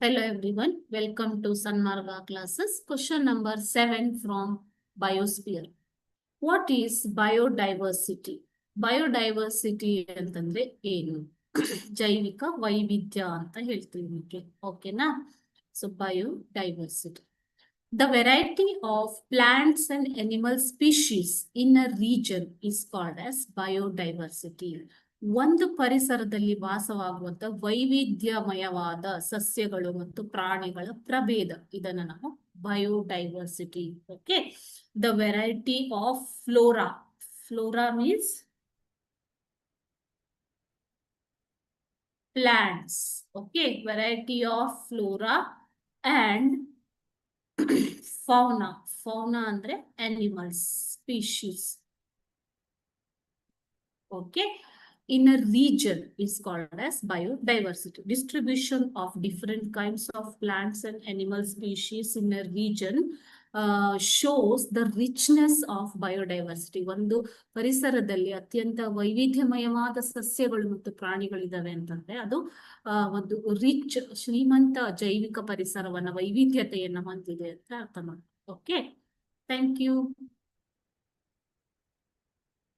Hello everyone, welcome to Sanmarga classes. Question number 7 from Biosphere. What is biodiversity? Biodiversity ಅಂತಂದ್ರೆ ಏನು? ಜೈವಿಕ ವೈವಿಧ್ಯ ಅಂತ ಹೇಳ್ತೀವಿ ನಿಮಗೆ. ಓಕೆನಾ? So biodiversity. The variety of plants and animal species in a region is called as biodiversity. ಒಂದು ಪರಿಸರದಲ್ಲಿ ವಾಸವಾಗುವಂತ ವೈವಿಧ್ಯಮಯವಾದ ಸಸ್ಯಗಳು ಮತ್ತು ಪ್ರಾಣಿಗಳ ಪ್ರಭೇದ ಇದನ್ನ ನಾವು biodiversity. Okay, the variety of flora. Flora means plants. Okay, variety of flora and fauna. Fauna andre animals, species. Okay, in a region is called as biodiversity. Distribution of different kinds of plants and animal species in a region shows the richness of biodiversity. ಒಂದು ಪರಿಸರದಲ್ಲಿ ಅತ್ಯಂತ ವೈವಿಧ್ಯಮಯವಾದ ಸಸ್ಯಗಳು ಮತ್ತು ಪ್ರಾಣಿಗಳಿದಾವೆ ಅಂತಂದ್ರೆ ಅದು ಒಂದು rich, ಶ್ರೀಮಂತ ಜೈವಿಕ ಪರಿಸರವನ್ನ ವೈವಿಧ್ಯತೆಯನ್ನ ಹೊಂದಿದೆ ಅಂತ ಅರ್ಥ ಮಾಡಿ. Okay, thank you.